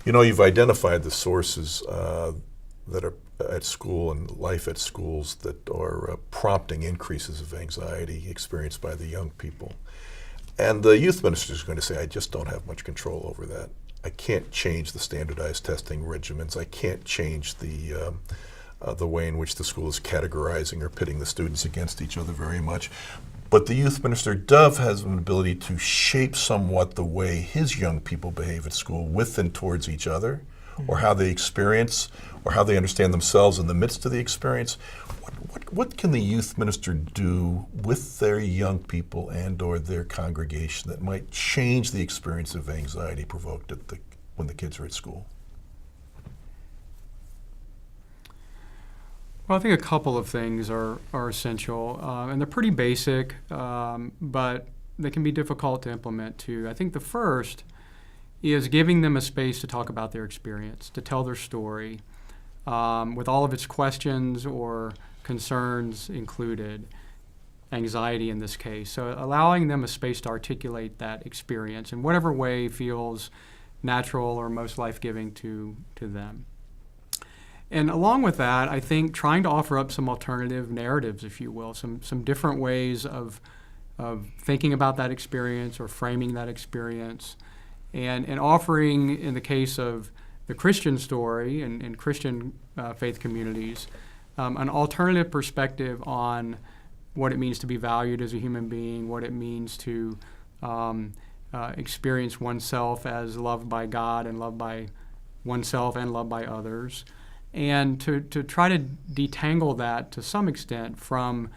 You've identified the sources that are at school and life at schools that are prompting increases of anxiety experienced by the young people. And the youth minister is going to say, I just don't have much control over that. I can't change the standardized testing regimens. I can't change the way in which the school is categorizing or pitting the students against each other very much. But the youth minister has an ability to shape somewhat the way his young people behave at school with and towards each other, or how they experience, or how they understand themselves in the midst of the experience. What can the youth minister do with their young people and or their congregation that might change the experience of anxiety provoked when the kids are at school? Well, I think a couple of things are essential, and they're pretty basic, but they can be difficult to implement too. I think the first is giving them a space to talk about their experience, to tell their story, with all of its questions or concerns included, anxiety in this case. So allowing them a space to articulate that experience in whatever way feels natural or most life-giving to them. And along with that, I think trying to offer up some alternative narratives, if you will, some different ways of thinking about that experience or framing that experience, and offering, in the case of the Christian story and Christian faith communities, an alternative perspective on what it means to be valued as a human being, what it means to experience oneself as loved by God and loved by oneself and loved by others, and to try to detangle that to some extent from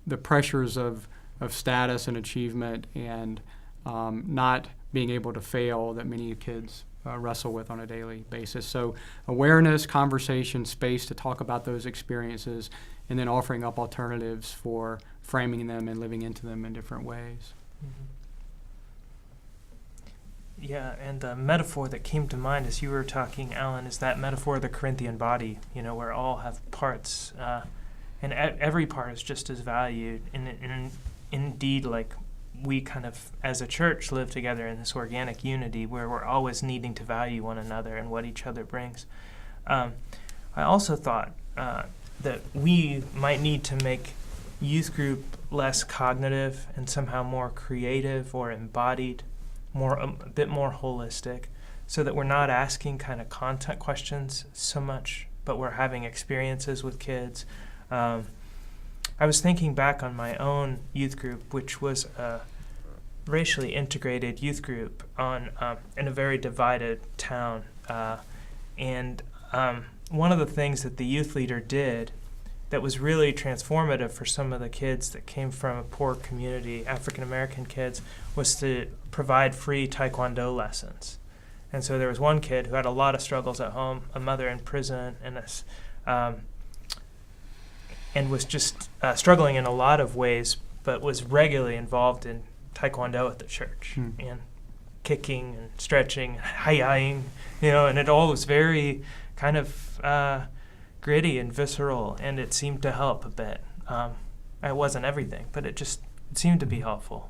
the pressures of status and achievement and not being able to fail that many kids wrestle with on a daily basis. So awareness, conversation, space to talk about those experiences, and then offering up alternatives for framing them and living into them in different ways. Mm-hmm. Yeah, and the metaphor that came to mind as you were talking, Allan, is that metaphor of the Corinthian body, where all have parts, and every part is just as valued. And indeed, like, we kind of, as a church, live together in this organic unity where we're always needing to value one another and what each other brings. I also thought that we might need to make youth group less cognitive and somehow more creative or embodied, a bit more holistic, so that we're not asking kind of content questions so much, but we're having experiences with kids. I was thinking back on my own youth group, which was a racially integrated youth group in a very divided town. And one of the things that the youth leader did that was really transformative for some of the kids that came from a poor community, African American kids, was to provide free Taekwondo lessons. And so there was one kid who had a lot of struggles at home, a mother in prison, and was just struggling in a lot of ways, but was regularly involved in Taekwondo at the church, and kicking and stretching, hi-ying, and it all was very kind of gritty and visceral, and it seemed to help a bit. It wasn't everything, but it seemed to be helpful.